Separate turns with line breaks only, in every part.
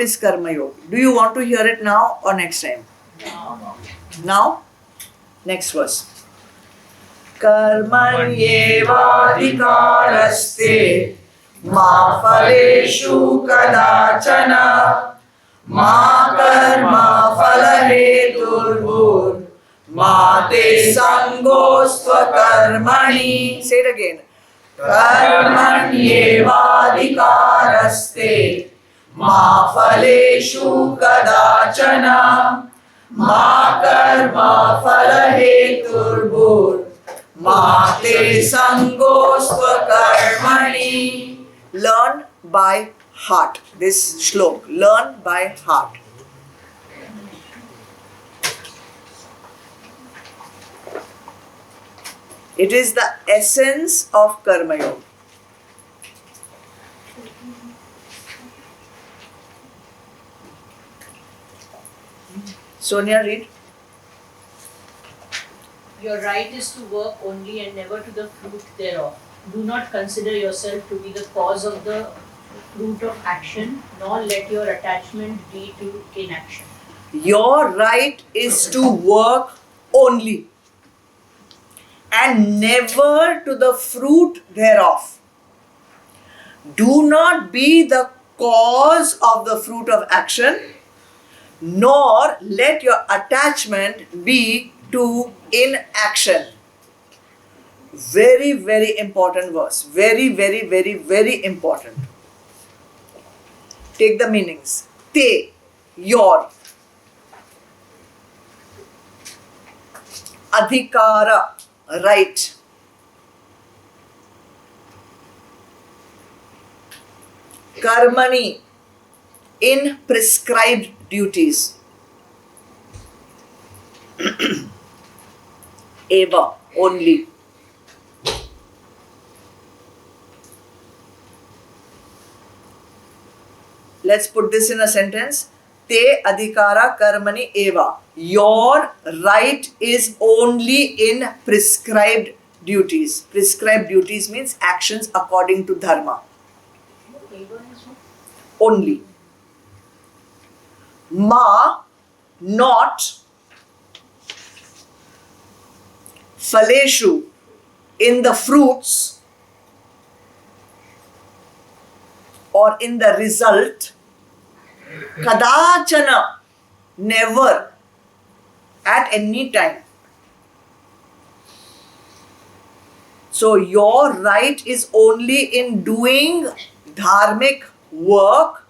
is Karma Yoga. Do you want to hear it now or next time? Now? Next verse. Karmanyevadhikaraste ma phaleshu kadachana ma karma phalaheturbhur ma te sangostva karmani. Say it again. Karmanyevadhikaraste ma phaleshu kadachana ma karma phalaheturbhur ma te sangostva karmani. Learn by heart. This shlok. Learn by heart. It is the essence of Karma Yoga. Sonia, read.
Your right is to work only and never to the fruit thereof. Do not consider yourself to be the cause of the fruit of action, nor let your attachment be to inaction.
Your right is to work only and never to the fruit thereof. Do not be the cause of the fruit of action, nor let your attachment be to inaction. Very, very important verse. Very, very, very, very important. Take the meanings. Te, your. Adhikara, right. Karmani, in prescribed duties. Eva, only. Let's put this in a sentence. Te adhikara karmani eva. Your right is only in prescribed duties. Prescribed duties means actions according to dharma. Only. Ma, not. Phaleshu, in the fruits or in the result. Kadachana, never, at any time. So your right is only in doing dharmic work,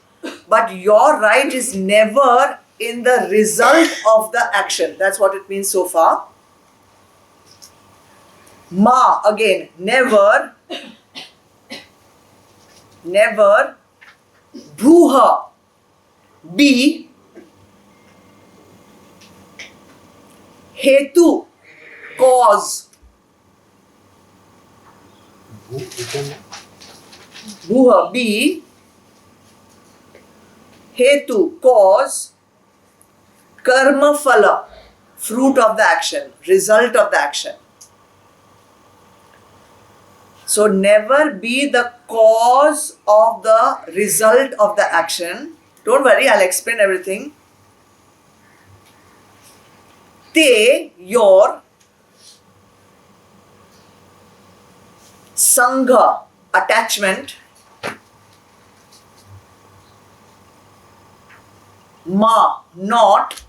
but your right is never in the result of the action. That's what it means so far. Ma, again, never, never. Bhuha, be. Hetu, cause. Bhuha, be. Hetu, cause. Karma phala, fruit of the action, result of the action. So never be the cause of the result of the action. Don't worry, I'll explain everything. Te, your. Sangha, attachment. Ma, not.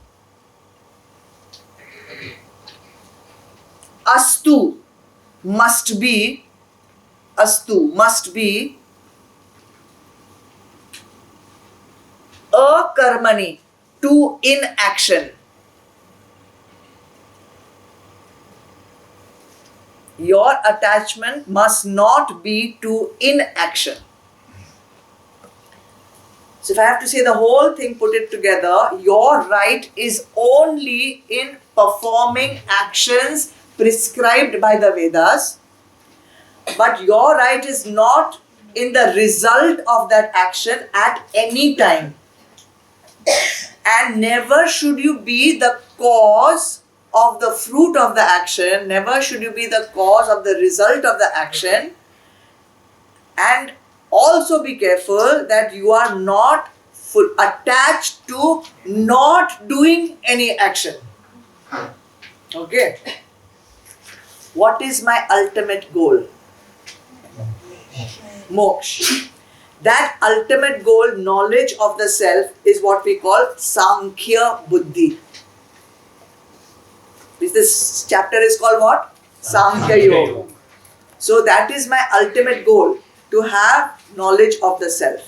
Astu, must be. Astu, must be. Akarmani, to inaction. Your attachment must not be to inaction. So if I have to say the whole thing, put it together, your right is only in performing actions prescribed by the Vedas, but your right is not in the result of that action at any time. And never should you be the cause of the fruit of the action, never should you be the cause of the result of the action, and also be careful that you are not attached to not doing any action. Okay. What is my ultimate goal? Moksha. That ultimate goal, knowledge of the self, is what we call Sankhya Buddhi. This chapter is called what? Sankhya Yoga. So that is my ultimate goal, to have knowledge of the self.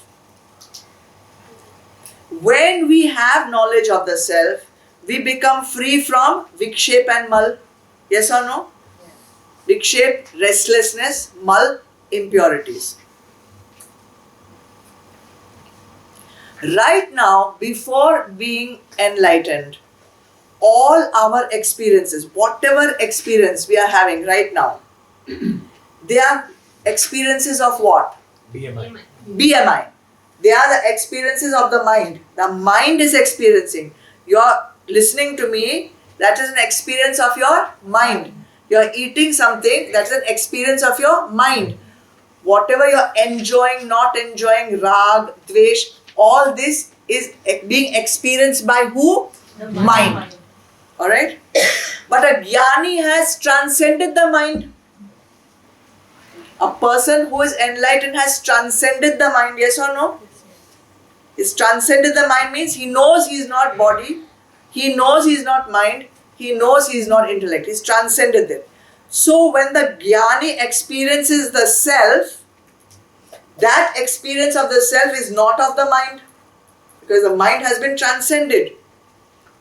When we have knowledge of the self, we become free from vikshep and mal. Yes or no? Vikshep, restlessness, mal, impurities. Right now, before being enlightened, all our experiences, whatever experience we are having right now, they are experiences of what?
BMI.
BMI. They are the experiences of the mind. The mind is experiencing. You're listening to me, that is an experience of your mind. You're eating something, that's an experience of your mind. Whatever you're enjoying, not enjoying, rag, dvesh, all this is being experienced by who?
The
Mind. Alright? But a jnani has transcended the mind. A person who is enlightened has transcended the mind, yes or no? He's transcended the mind means he knows he is not body, he knows he is not mind, he knows he is not intellect. He's transcended it. So when the jnani experiences the self, that experience of the self is not of the mind, because the mind has been transcended.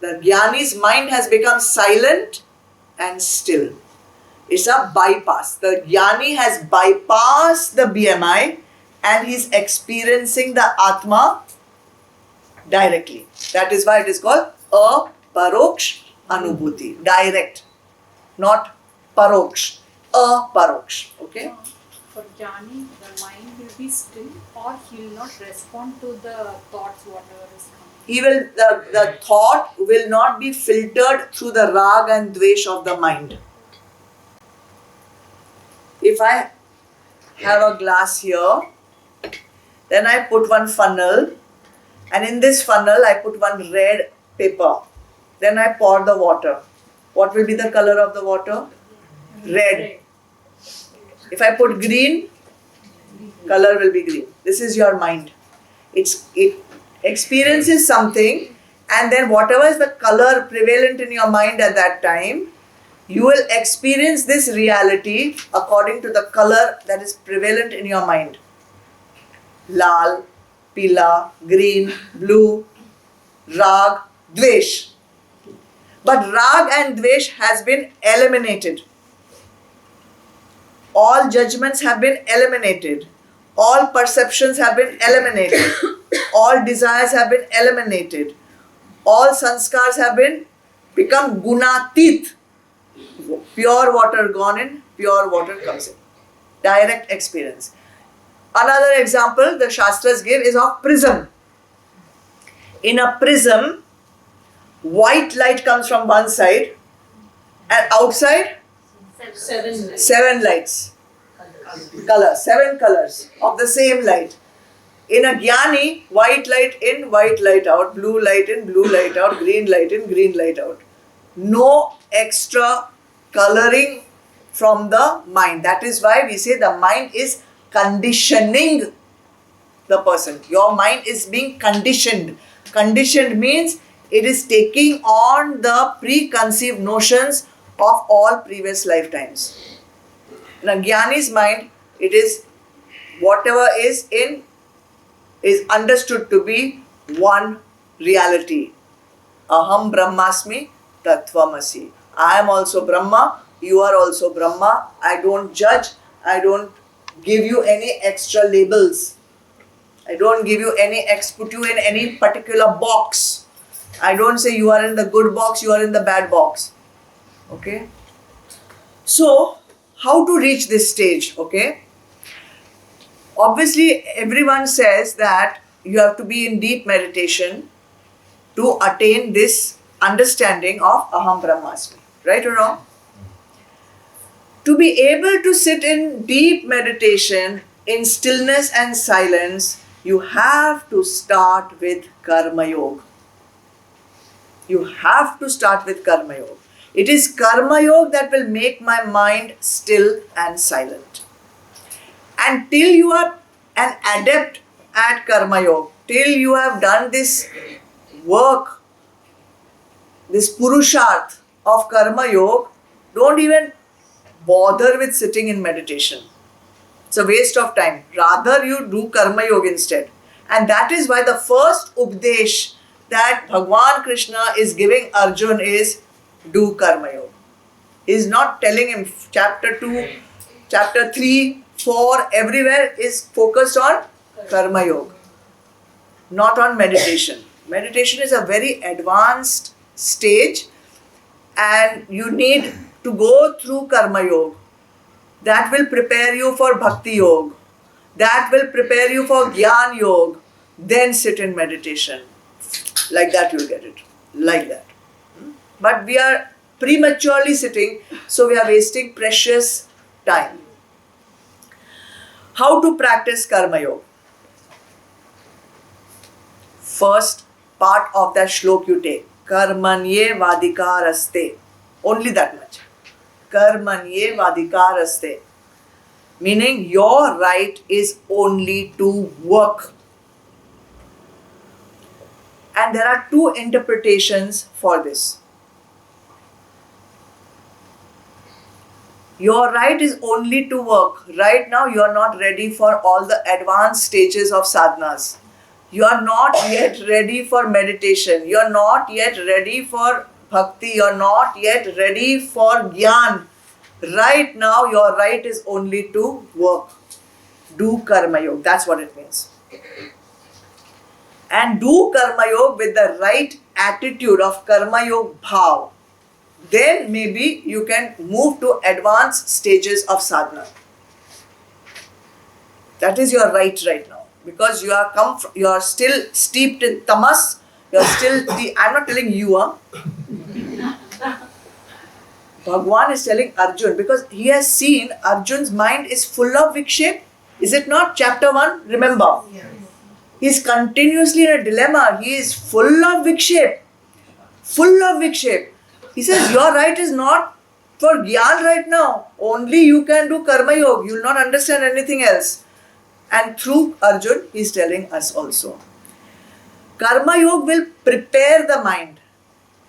The jnani's mind has become silent and still. It's a bypass. The jnani has bypassed the BMI and he's experiencing the Atma directly. That is why it is called aparoksh anubhuti. Direct, not paroksh. Aparoksh. Okay?
For Jnani, the mind will be still, or he will not respond to the thoughts, whatever is coming.
He will, the thought will not be filtered through the rag and dvesh of the mind. If I have a glass here, then I put one funnel, and in this funnel I put one red paper. Then I pour the water. What will be the color of the water? Red. If I put green, color will be green. This is your mind. It experiences something, and then whatever is the color prevalent in your mind at that time, you will experience this reality according to the color that is prevalent in your mind. Lal, pila, green, blue, rag, dvesh. But rag and dvesh has been eliminated. All judgments have been eliminated. All perceptions have been eliminated. All desires have been eliminated. All sanskars have been become gunatit. Pure water gone in, pure water comes in. Direct experience. Another example the Shastras give is of prism. In a prism, white light comes from one side and outside seven lights. Colors, seven colors of the same light. In a jnani, white light in, white light out, blue light in, blue light out, green light in, green light out. No extra coloring from the mind. That is why we say the mind is conditioning the person. Your mind is being conditioned. Conditioned means it is taking on the preconceived notions of all previous lifetimes. In a jnani's mind, it is whatever is understood to be one reality. Aham brahmasmi tattvamasi. I am also Brahma, you are also Brahma. I don't judge, I don't give you any extra labels. I don't give you put you in any particular box. I don't say you are in the good box, you are in the bad box. Okay? So, how to reach this stage? Okay? Obviously, everyone says that you have to be in deep meditation to attain this understanding of Aham Brahmasmi. Right or wrong? To be able to sit in deep meditation, in stillness and silence, You have to start with Karma Yoga. You have to start with Karma Yoga. It is Karma Yoga that will make my mind still and silent. And till you are an adept at Karma Yoga, till you have done this work, this Purusharth of Karma Yoga, don't even bother with sitting in meditation. It's a waste of time. Rather you do Karma Yoga instead. And that is why the first Updesh that Bhagwan Krishna is giving Arjun is do Karma Yoga. He is not telling him chapter 2, chapter 3, 4, everywhere is focused on Karma Yoga, not on meditation. Meditation is a very advanced stage and you need to go through Karma Yoga. That will prepare you for Bhakti Yoga. That will prepare you for Gyan Yoga. Then sit in meditation. Like that you'll get it. Like that. But we are prematurely sitting, so we are wasting precious time. How to practice Karma Yoga? First part of that shlok you take. Karmanye vadikaraste. Only that much. Karmanye vadikaraste. Meaning your right is only to work. And there are two interpretations for this. Your right is only to work. Right now you are not ready for all the advanced stages of sadhanas. You are not yet ready for meditation. You are not yet ready for bhakti. You are not yet ready for gyan. Right now your right is only to work. Do Karma Yoga. That's what it means. And do Karma Yoga with the right attitude of Karma Yoga bhav. Then maybe you can move to advanced stages of sadhana. That is your right now. Because you are still steeped in tamas. You are still, I'm not telling you, Bhagwan is telling Arjun because he has seen Arjun's mind is full of vikshep. Is it not? Chapter 1, remember.
Yes.
He is continuously in a dilemma. He is full of vikshep. Full of vikshep. He says, your right is not for Gyan right now. Only you can do Karma Yoga. You will not understand anything else. And through Arjun, he is telling us also. Karma Yoga will prepare the mind.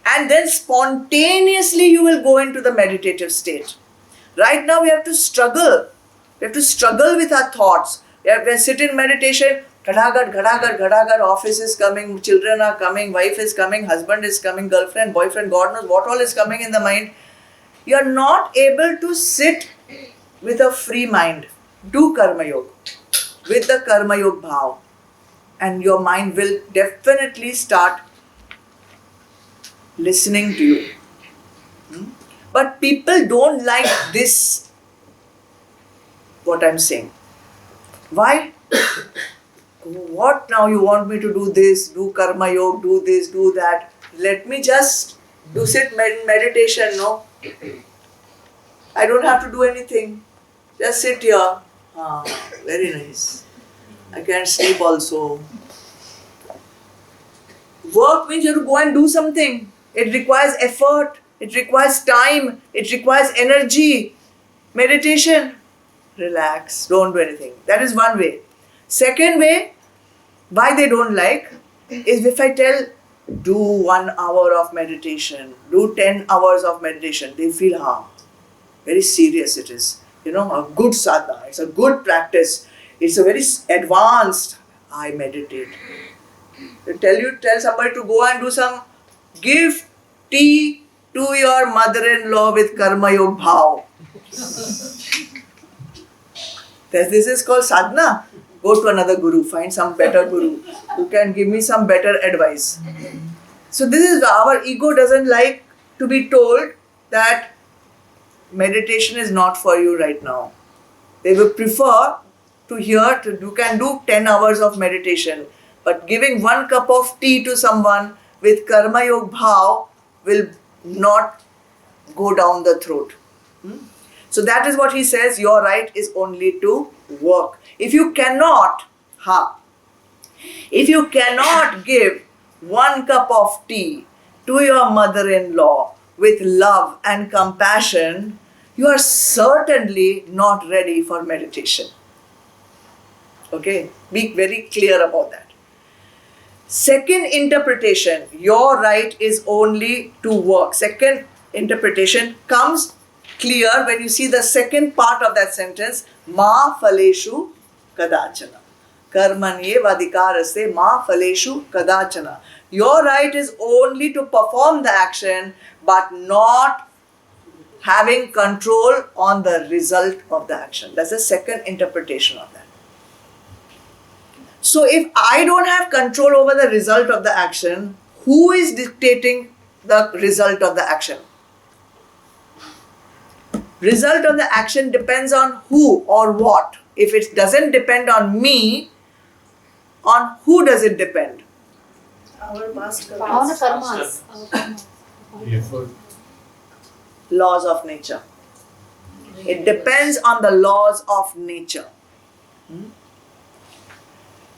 And then spontaneously you will go into the meditative state. Right now we have to struggle. We have to struggle with our thoughts. We have to sit in meditation. Ghadagar, office is coming, children are coming, wife is coming, husband is coming, girlfriend, boyfriend, God knows what all is coming in the mind. You are not able to sit with a free mind. Do Karma Yoga with the Karma Yoga bhav. And your mind will definitely start listening to you. But people don't like this, what I'm saying. Why? What now you want me to do this, do Karma Yoga, do this, do that. Let me just do sit meditation, no? I don't have to do anything. Just sit here. Very nice. I can sleep also. Work means you have to go and do something. It requires effort. It requires time. It requires energy. Meditation. Relax. Don't do anything. That is one way. Second way, why they don't like, is if I tell, do 1 hour of meditation, do 10 hours of meditation, they feel, very serious it is. You know, a good sadhana, it's a good practice. It's a very advanced, I meditate. Tell somebody to go and do some, give tea to your mother-in-law with Karma Yoga bhav. This is called sadhana. Go to another guru, find some better guru who can give me some better advice. So this is our ego doesn't like to be told that meditation is not for you right now. They will prefer to hear, you can do 10 hours of meditation, but giving 1 cup of tea to someone with Karma Yoga bhav will not go down the throat. So that is what he says, your right is only to work. If you cannot, If you cannot give 1 cup of tea to your mother-in-law with love and compassion, you are certainly not ready for meditation. Okay, be very clear about that. Second interpretation, your right is only to work. Second interpretation comes clear when you see the second part of that sentence, ma phaleshu kadachana. Karmanye vadikaraste ma phaleshu kadachana. Your right is only to perform the action but not having control on the result of the action. That's the second interpretation of that. So if I don't have control over the result of the action, who is dictating the result of the action? Result of the action depends on who or what. If it doesn't depend on me, on who does it depend?
Our past
Bhavana
karmas.
karmas.
Laws of nature. It depends on the laws of nature.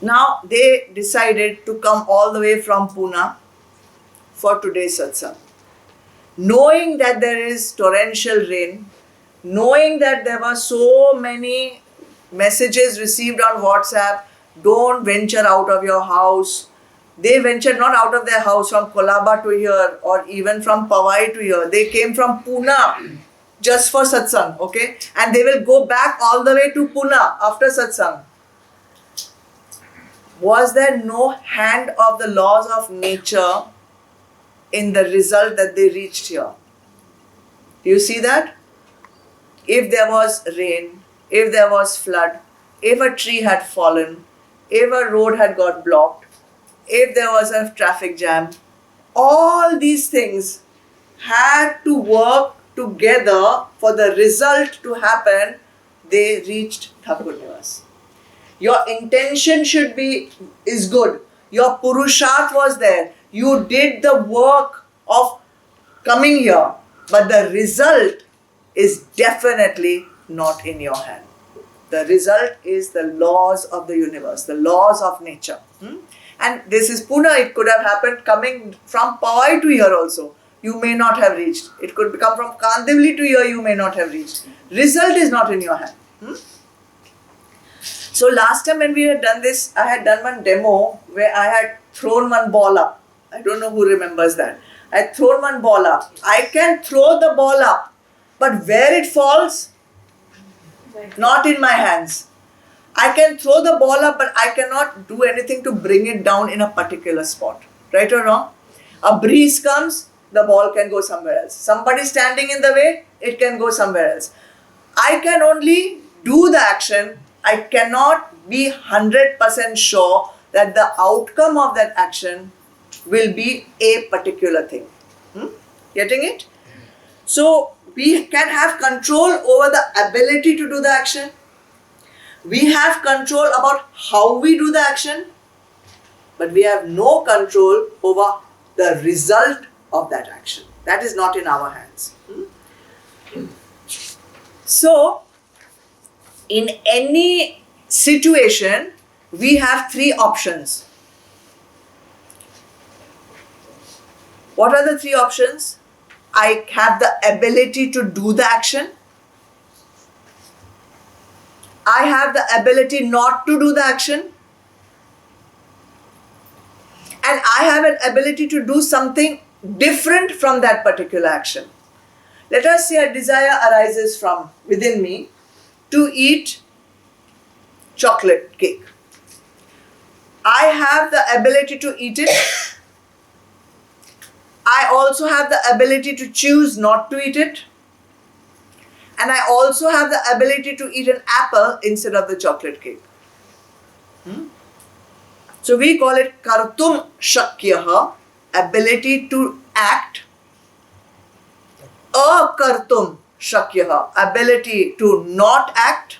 Now they decided to come all the way from Pune for today's satsang. Knowing that there is torrential rain, knowing that there were so many messages received on WhatsApp, don't venture out of your house. They ventured not out of their house from Kolaba to here or even from Powai to here. They came from Pune just for satsang, okay? And they will go back all the way to Pune after satsang. Was there no hand of the laws of nature in the result that they reached here? Do you see that? If there was rain, if there was flood, if a tree had fallen, if a road had got blocked, if there was a traffic jam, all these things had to work together for the result to happen. They reached Thakur Nivas. Your intention is good. Your purusharth was there. You did the work of coming here, but the result is definitely not in your hand. The result is the laws of the universe, the laws of nature. And this is Pune. It could have happened coming from Powai to here also. You may not have reached. It could come from Kandivali to here. You may not have reached. Result is not in your hand. So last time when we had done this, I had done one demo where I had thrown one ball up. I don't know who remembers that. I had thrown one ball up. I can throw the ball up, but where it falls, not in my hands. I can throw the ball up, but I cannot do anything to bring it down in a particular spot. Right or wrong? A breeze comes, the ball can go somewhere else. Somebody standing in the way, it can go somewhere else. I can only do the action. I cannot be 100% sure that the outcome of that action will be a particular thing. Getting it? So we can have control over the ability to do the action. We have control about how we do the action, but we have no control over the result of that action. That is not in our hands. So, in any situation, we have 3 options. What are the 3 options? I have the ability to do the action. I have the ability not to do the action. And I have an ability to do something different from that particular action. Let us say a desire arises from within me to eat chocolate cake. I have the ability to eat it. I also have the ability to choose not to eat it. And I also have the ability to eat an apple instead of the chocolate cake. So we call it kartum shakyaha, ability to act. Akartum shakyaha, ability to not act.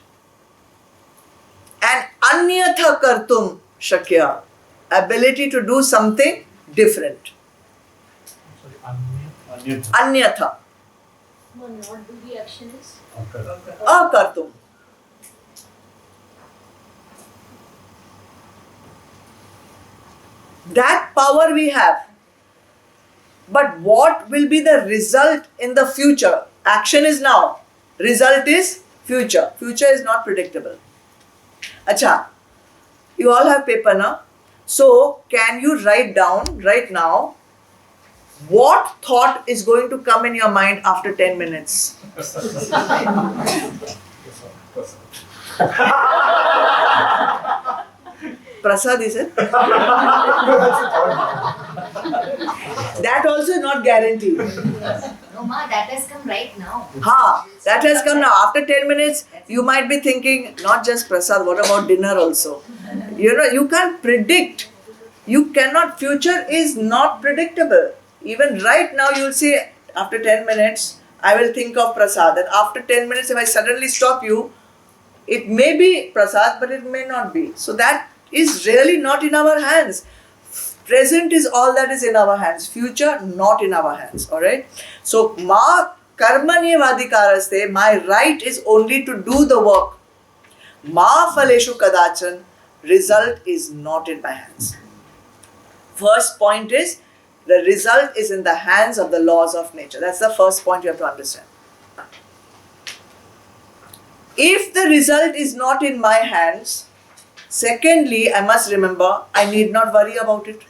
And anyatha kartum shakyaha, ability to do something different. Anyatha.
No, not do the action is.
Akartum. That power we have. But what will be the result in the future? Action is now. Result is future. Future is not predictable. Acha, you all have paper now. So, can you write down right now what thought is going to come in your mind after 10 minutes? Prasad is it? That also not guaranteed.
No, ma, that has come right now.
That has come now. After 10 minutes, you might be thinking, not just Prasad, what about dinner also? You can't predict. You cannot, future is not predictable. Even right now, you'll say, after 10 minutes, I will think of Prasad. And after 10 minutes, if I suddenly stop you, it may be Prasad, but it may not be. So that is really not in our hands. Present is all that is in our hands. Future, not in our hands. Alright? So, ma karmanye vadikaraste, my right is only to do the work. Ma phaleshu kadachan, result is not in my hands. First point is, the result is in the hands of the laws of nature. That's the first point you have to understand. If the result is not in my hands, secondly, I must remember, I need not worry about it.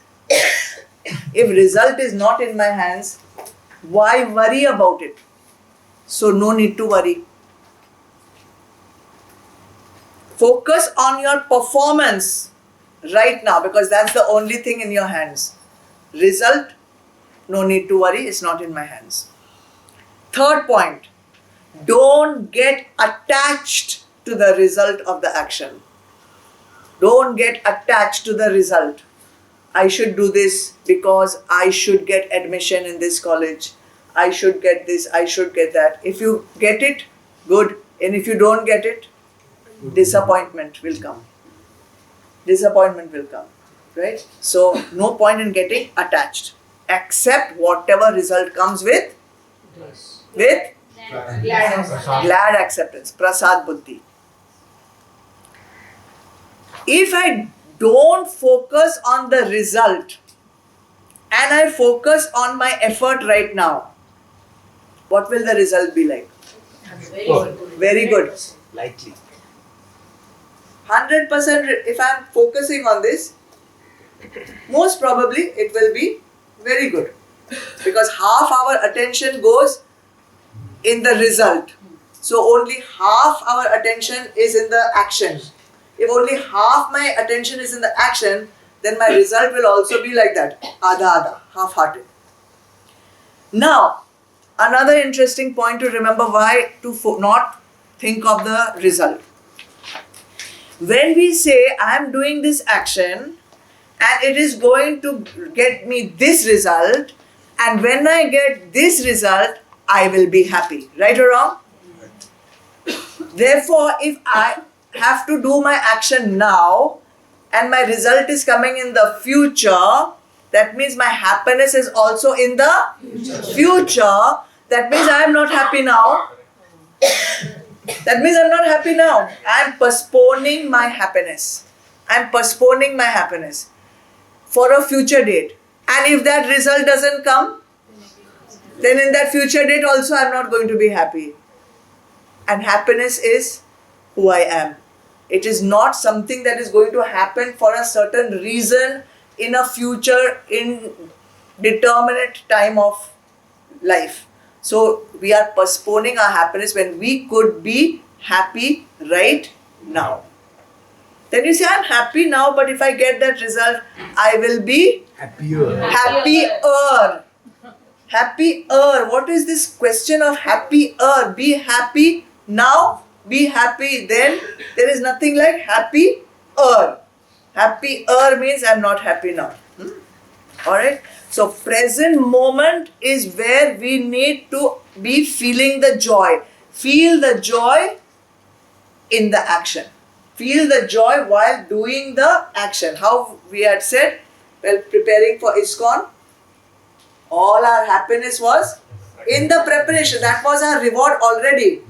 If result is not in my hands, why worry about it? So no need to worry. Focus on your performance right now because that's the only thing in your hands. Result, no need to worry, it's not in my hands. Third point, don't get attached to the result of the action. Don't get attached to the result. I should do this because I should get admission in this college. I should get this, I should get that. If you get it, good. And if you don't get it, disappointment will come. Disappointment will come. Right? So, no point in getting attached. Accept whatever result comes with glad acceptance. Prasad Buddhi. If I don't focus on the result and I focus on my effort right now, what will the result be like?
Very good.
Very good.
Likely.
100% if I am focusing on this, most probably it will be very good. Because half our attention goes in the result. So only half our attention is in the action. If only half my attention is in the action, then my result will also be like that. Adha, half-hearted. Now, another interesting point to remember why to not think of the result. When we say, I am doing this action and it is going to get me this result, and when I get this result, I will be happy. Right or wrong? Therefore, if I have to do my action now and my result is coming in the future, that means my happiness is also in the future. That means I am not happy now. That means I am not happy now. I am postponing my happiness. I am postponing my happiness for a future date. And if that result doesn't come, then in that future date also I am not going to be happy. And happiness is who I am. It is not something that is going to happen for a certain reason in a future indeterminate time of life. So we are postponing our happiness when we could be happy right now. Then you say, I'm happy now, but if I get that result, I will be
Happier.
happier. Happier. What is this question of happier? Be happy now, be happy then. There is nothing like happier. Happier means I'm not happy now. Alright? So present moment is where we need to be feeling the joy. Feel the joy in the action. Feel the joy while doing the action. How we had said, while preparing for ISKCON, all our happiness was in the preparation. That was our reward already.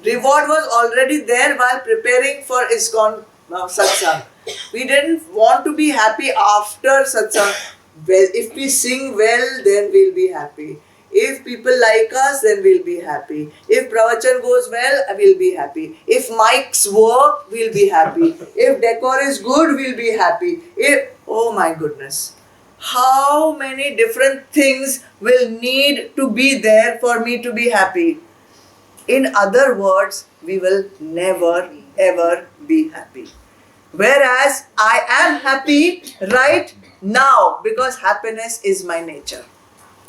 Reward was already there while preparing for ISKCON Now satsang. We didn't want to be happy after satsang. Well, if we sing well, then we'll be happy. If people like us, then we'll be happy. If pravachan goes well, we'll be happy. If mics work, we'll be happy. If decor is good, we'll be happy. Oh my goodness. How many different things will need to be there for me to be happy? In other words, we will never ever be happy. Whereas I am happy right now because happiness is my nature.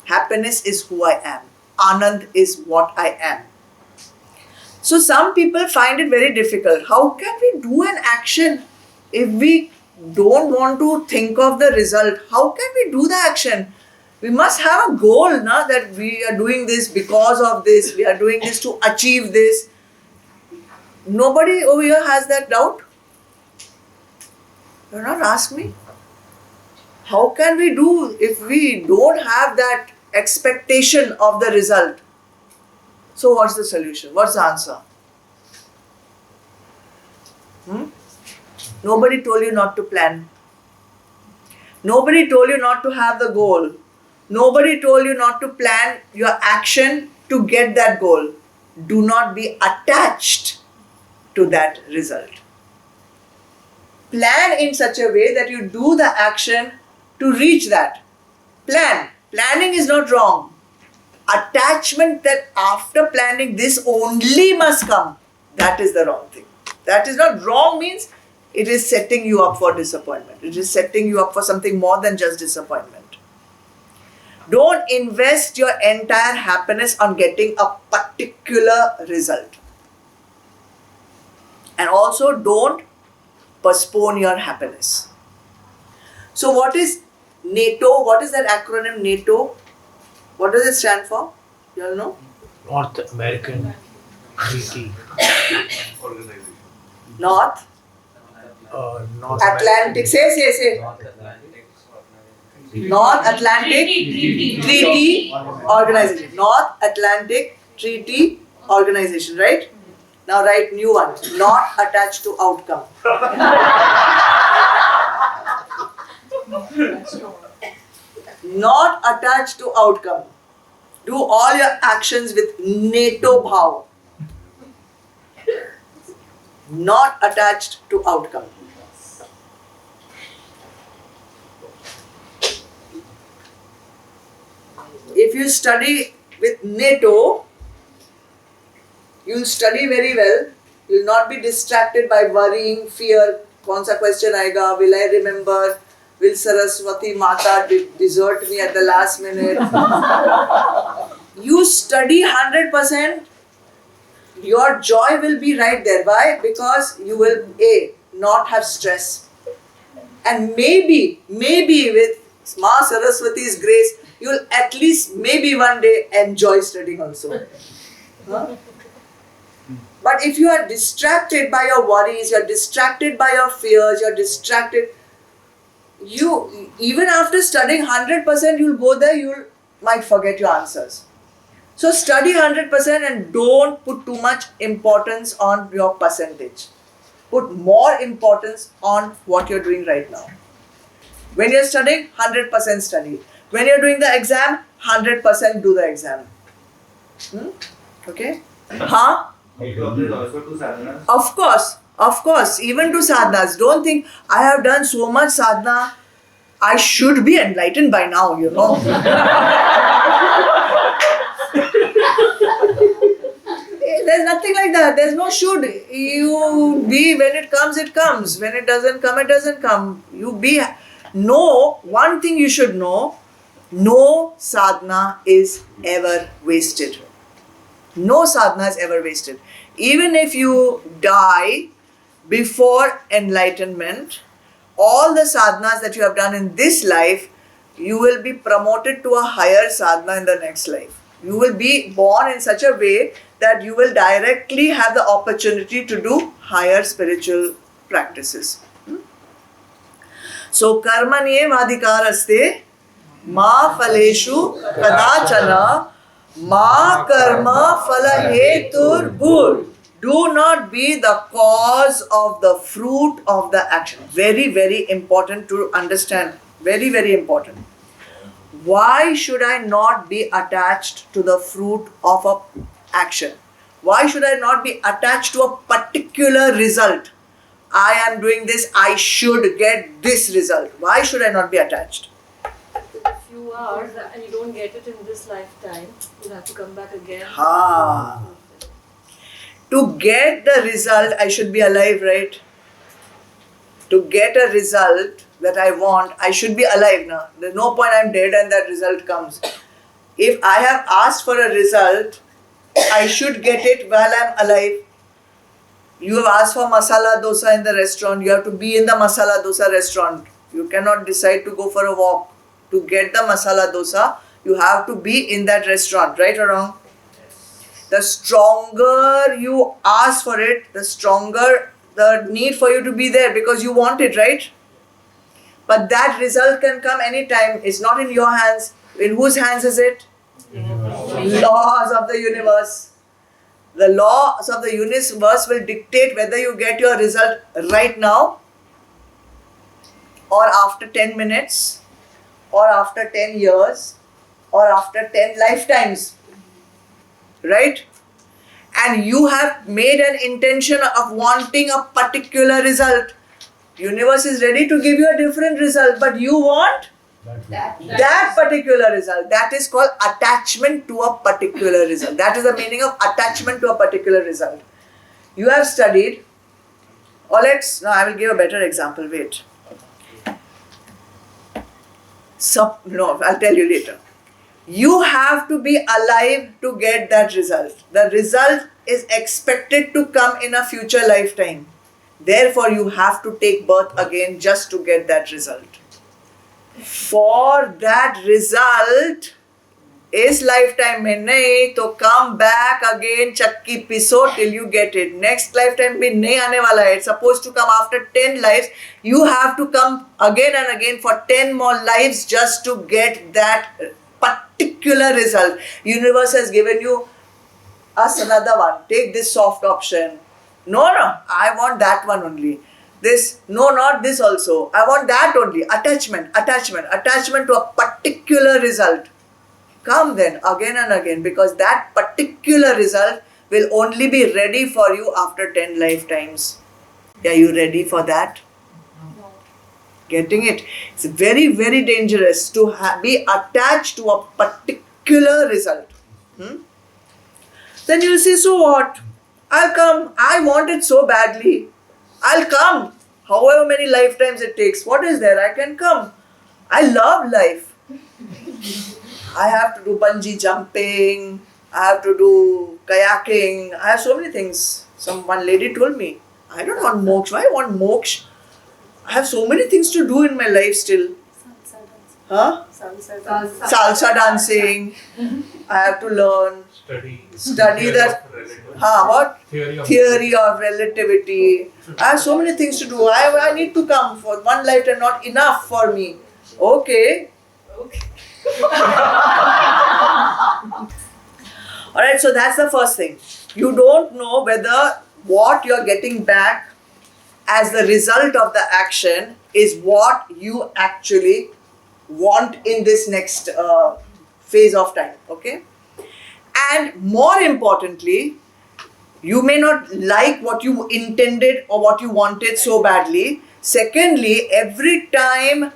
Happiness is who I am. Anand is what I am. So some people find it very difficult. How can we do an action if we don't want to think of the result? How can we do the action? We must have a goal, na, that we are doing this because of this. We are doing this to achieve this. Nobody over here has that doubt? You not ask me. How can we do if we don't have that expectation of the result? So what's the solution? What's the answer? Nobody told you not to plan. Nobody told you not to have the goal. Nobody told you not to plan your action to get that goal. Do not be attached to that result. Plan in such a way that you do the action to reach that. Plan. Planning is not wrong. Attachment that after planning this only must come, that is the wrong thing. That is not wrong means it is setting you up for disappointment. It is setting you up for something more than just disappointment. Don't invest your entire happiness on getting a particular result. And also don't postpone your happiness. So what is NATO? What is that acronym NATO? What does it stand for? You all know?
North American Treaty.
North
North
Atlantic. Say. North Atlantic Treaty Organization. North Atlantic Treaty Organization, right? Now write new one. Not attached to outcome. Not attached to outcome. Do all your actions with NATO bhav. Not attached to outcome. If you study with NATO, you'll study very well. You'll not be distracted by worrying, fear. Kaun sa question aayega? Will I remember? Will Saraswati Mata desert me at the last minute? You study 100%. Your joy will be right there. Why? Because you will not have stress. And maybe with Ma Saraswati's grace, you will at least maybe one day enjoy studying also. Huh? But if you are distracted by your worries, you are distracted by your fears, you are distracted, you even after studying 100%, you'll go there, you might forget your answers. So study 100% and don't put too much importance on your percentage. Put more importance on what you're doing right now. When you're studying, 100% study. When you're doing the exam, 100% do the exam. Okay? Huh? Of course, even to sadhanas. Don't think I have done so much sadhana, I should be enlightened by now, you know. There's nothing like that. There's no should. You be, when it comes, it comes. When it doesn't come, it doesn't come. You be. No, one thing you should know, no sadhana is ever wasted. No sadhana is ever wasted. Even if you die before enlightenment, all the sadhanas that you have done in this life, you will be promoted to a higher sadhana in the next life. You will be born in such a way that you will directly have the opportunity to do higher spiritual practices. So, karmanyevadhikaraste ma phaleshu kadachana ma karma phala hetur bhur Do not be the cause of the fruit of the action. Very, very important to understand. Very, very important. Why should I not be attached to the fruit of a action? Why should I not be attached to a particular result? I am doing this, I should get this result. Why should I not be attached?
If you are and you don't get it in this lifetime, you'll have to come back again.
To get the result, I should be alive, right? To get a result that I want, I should be alive now. There's no point I'm dead and that result comes. If I have asked for a result, I should get it while I'm alive. You have asked for masala dosa in the restaurant, you have to be in the masala dosa restaurant. You cannot decide to go for a walk. To get the masala dosa, you have to be in that restaurant, right or wrong? The stronger you ask for it, the stronger the need for you to be there because you want it, right? But that result can come anytime. It's not in your hands. In whose hands is it? Laws of the universe. The laws of the universe will dictate whether you get your result right now or after 10 minutes or after 10 years or after 10 lifetimes. Right? And you have made an intention of wanting a particular result. Universe is ready to give you a different result, but you want that particular result. That is called attachment to a particular result. That is the meaning of attachment to a particular result. You have studied, or now I will give a better example. Wait. No, I'll tell you later. You have to be alive to get that result. The result is expected to come in a future lifetime. Therefore, you have to take birth again just to get that result. For that result is lifetime mein nahi, to come back again, chakki piso till you get it. Next lifetime bhi nahi aane wala hai. It's supposed to come after 10 lives. You have to come again and again for 10 more lives just to get that particular result. Universe has given you us another one. Take this soft option. No, I want that one only. This, no, not this also. I want that only. Attachment to a particular result. Come then again and again because that particular result will only be ready for you after 10 lifetimes. Are you ready for that?
No.
Getting it? It's very, very dangerous to be attached to a particular result. Then you'll say, so what? I'll come. I want it so badly. I'll come. However many lifetimes it takes. What is there? I can come. I love life. I have to do bungee jumping. I have to do kayaking. I have so many things. One lady told me, I don't want moksha. Why I want moksha? I have so many things to do in my life still. Huh? Salsa dancing. I have to learn. Study the what? Theory of relativity. I have so many things to do. I need to come for one lifetime, not enough for me. Okay. Alright, so that's the first thing. You don't know whether what you're getting back as the result of the action is what you actually want in this next phase of time. Okay? And more importantly, you may not like what you intended or what you wanted so badly. Secondly, every time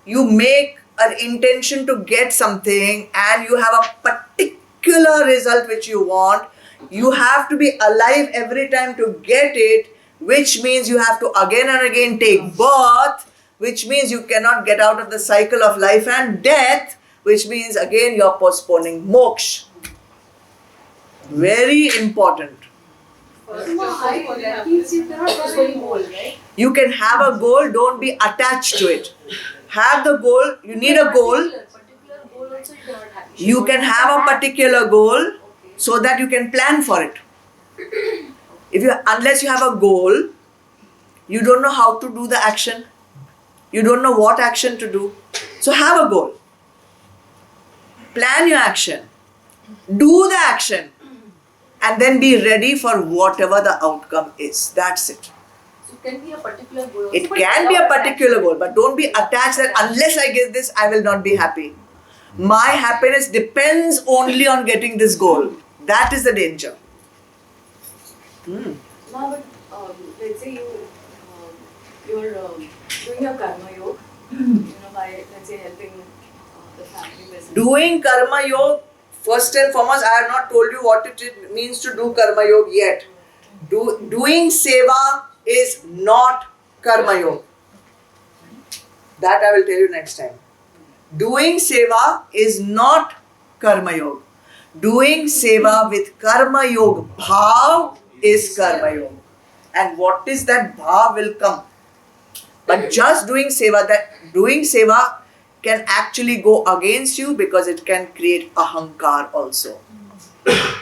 you make an intention to get something and you have a particular result which you want, you have to be alive every time to get it, which means you have to again and again take birth, which means you cannot get out of the cycle of life and death, which means again you are postponing moksha. Very important. You can have a goal, don't be attached to it. Have the goal, you need a goal. You can have a particular goal so that you can plan for it. Unless you have a goal, you don't know how to do the action. You don't know what action to do. So have a goal. Plan your action. Do the action. and then be ready for whatever the outcome is. That's it.
So it can be a particular goal.
It
also, but
can be a
without
particular goal, but don't be attached that unless I get this, I will not be happy. My happiness depends only on getting this goal. That is the danger.
Now, but let's say you're doing your karma yoga, by let's say helping the family business.
Doing karma yoga, first and foremost, I have not told you what it means to do karma yoga yet. Doing seva is not karma yoga. That I will tell you next time. Doing seva is not karma yoga. Doing seva with karma yoga bhav is karma yoga. And what is that bhav will come. But just doing seva can actually go against you because it can create ahankar also.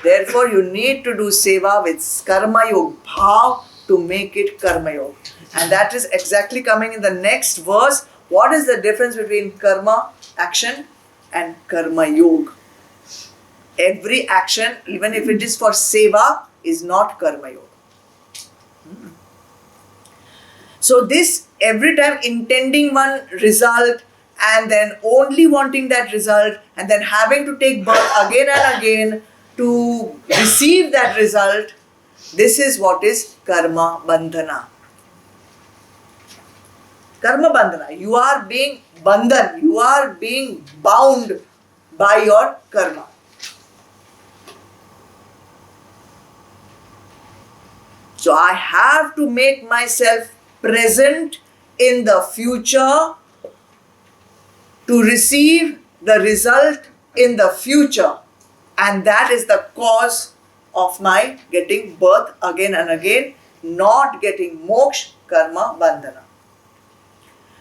Therefore, you need to do seva with karma yoga bhav to make it karma yoga. And that is exactly coming in the next verse. What is the difference between karma, action, and karma yoga? Every action, even if it is for seva, is not karma yoga. So this, every time intending one result and then only wanting that result and then having to take birth again and again to receive that result, this is what is karma bandhana. Karma bandhana. You are being bandhan. You are being bound by your karma. So I have to make myself present in the future to receive the result in the future. And that is the cause of my getting birth again and again, not getting moksha, karma, bandhana.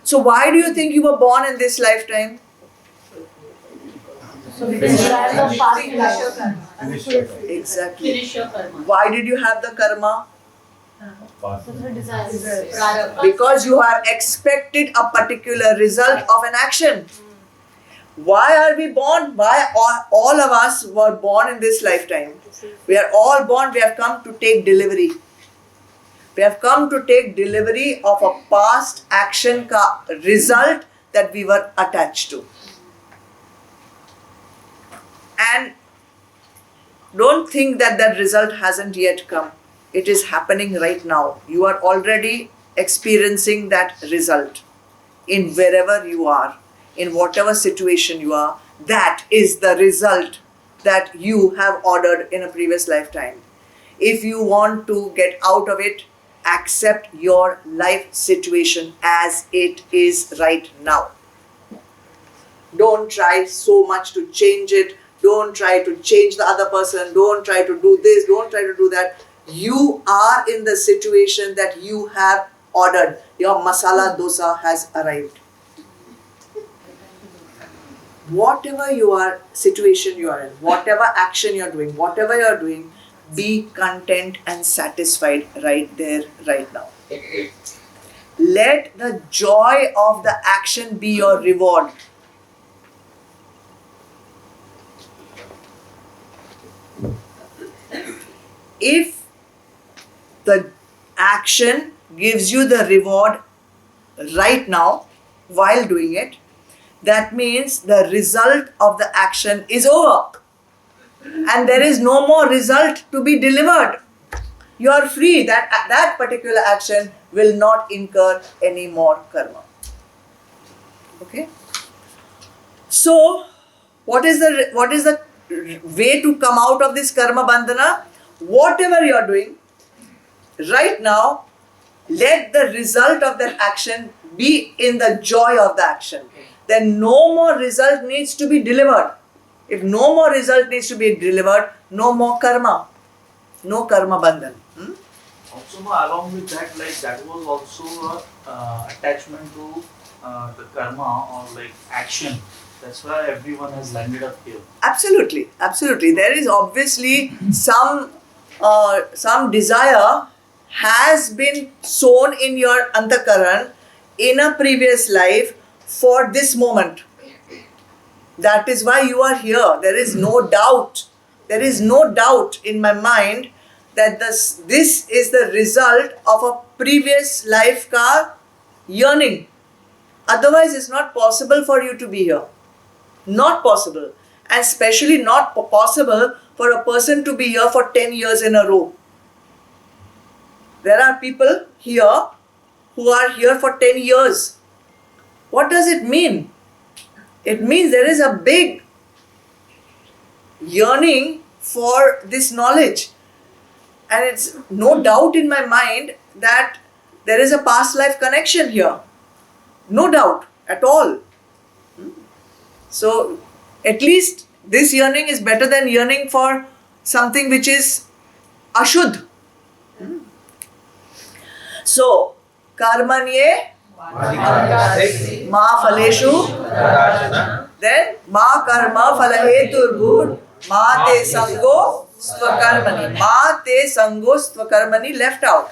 So why do you think you were born in this lifetime?
So because you have the past life.
Exactly.
Finish your karma.
Why did you have the karma?
Prarabdha.
Because you have expected a particular result of an action. Why are we born? Why all of us were born in this lifetime? We are all born, we have come to take delivery. We have come to take delivery of a past action ka result that we were attached to. And don't think that that result hasn't yet come. It is happening right now. You are already experiencing that result in wherever you are, in whatever situation you are. That is the result that you have ordered in a previous lifetime. If you want to get out of it, accept your life situation as it is right now. Don't try so much to change it. Don't try to change the other person. Don't try to do this. Don't try to do that. You are in the situation that you have ordered. Your masala dosa has arrived. Whatever situation you are in, whatever action you're doing, whatever you're doing, be content and satisfied right there, right now. Let the joy of the action be your reward. If the action gives you the reward right now while doing it, that means the result of the action is over. And there is no more result to be delivered. You are free. That particular action will not incur any more karma. Okay? So, what is the way to come out of this karma bandhana? Whatever you are doing right now, let the result of that action be in the joy of the action. Then no more result needs to be delivered. If no more result needs to be delivered, no more karma. No karma bandhan.
Also, along with that, like that was also attachment to the karma or like action. That's why everyone has landed up here.
Absolutely, absolutely. There is obviously some desire has been sown in your antakaran in a previous life for this moment. That is why you are here. There is no doubt there is no doubt in my mind that this is the result of a previous life ka yearning. Otherwise, it's not possible for you to be here. Not possible. And especially not possible for a person to be here for 10 years in a row. There are people here who are here for 10 years. What does it mean? It means there is a big yearning for this knowledge. And it's no doubt in my mind that there is a past life connection here. No doubt at all. So, at least this yearning is better than yearning for something which is ashuddh. So, karmanye ma phaleshu, then ma karma phalaheturbhut ma te sango stvakarmani. Ma te sango stvakarmani left out.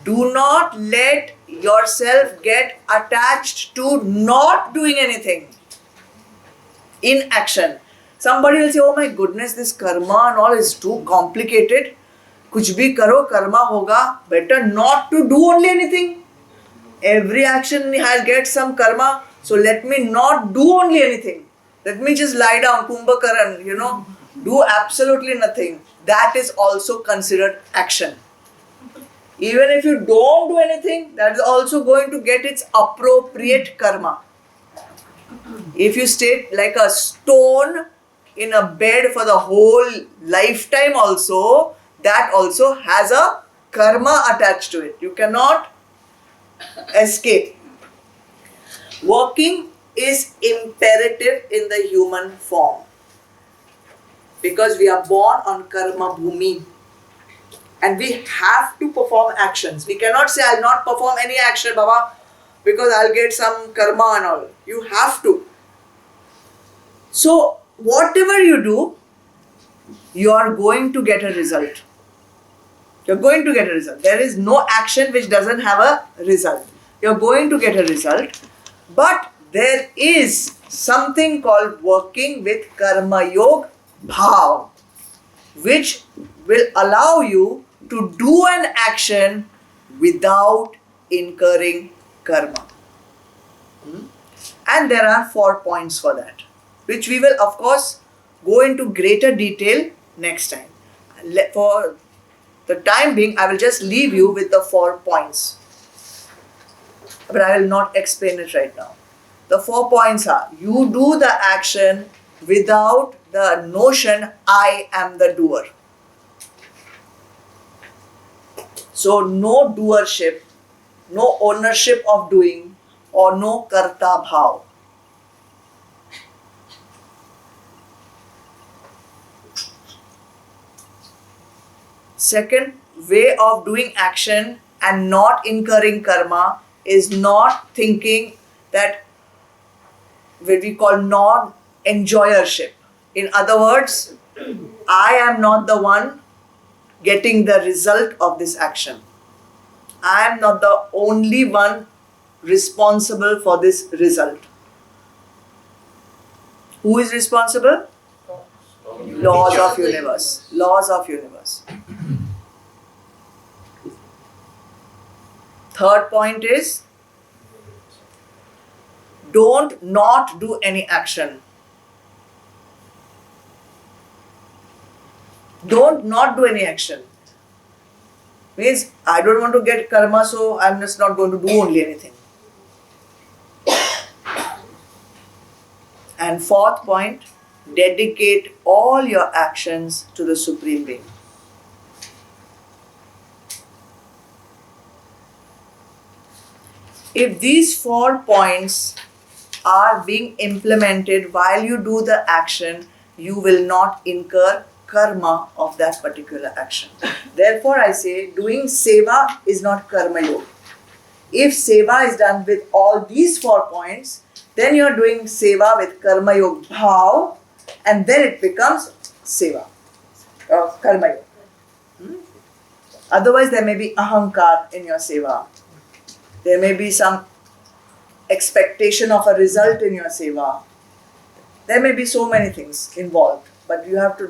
Do not let yourself get attached to not doing anything. Inaction. Somebody will say, oh my goodness, this karma and all is too complicated. Kuch bhi karo, karma hoga. Better not to do only anything. Every action has get some karma. So let me not do only anything. Let me just lie down, kumbhakaran, do absolutely nothing. That is also considered action. Even if you don't do anything, that is also going to get its appropriate karma. If you stay like a stone in a bed for the whole lifetime also, that also has a karma attached to it. You cannot escape. Working is imperative in the human form because we are born on karma bhumi and we have to perform actions. We cannot say, I'll not perform any action, Baba, because I'll get some karma and all. You have to. So, whatever you do, you are going to get a result. You're going to get a result. There is no action which doesn't have a result. You're going to get a result. But there is something called working with Karma Yoga Bhav, which will allow you to do an action without incurring karma. And there are 4 points for that, which we will of course go into greater detail next time. For the time being, I will just leave you with the 4 points. But I will not explain it right now. The 4 points are, you do the action without the notion, I am the doer. So no doership, no ownership of doing, or no karta bhav. Second way of doing action and not incurring karma is not thinking that what we call non-enjoyership. In other words, I am not the one getting the result of this action. I am not the only one responsible for this result. Who is responsible? Laws of universe. Laws of universe. Third point is, don't not do any action. Don't not do any action. Means I don't want to get karma, so I'm just not going to do only anything. And fourth point, dedicate all your actions to the Supreme Being. If these 4 points are being implemented while you do the action, you will not incur karma of that particular action. Therefore, I say doing seva is not karma yoga. If seva is done with all these 4 points, then you are doing seva with karma yoga bhav, and then it becomes seva or karma yoga. Otherwise, there may be ahankar in your seva. There may be some expectation of a result in your seva. There may be so many things involved. But you have to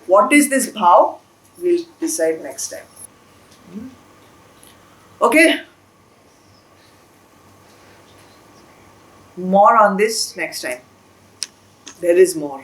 what is this bhav? We'll decide next time. Okay? More on this next time. There is more.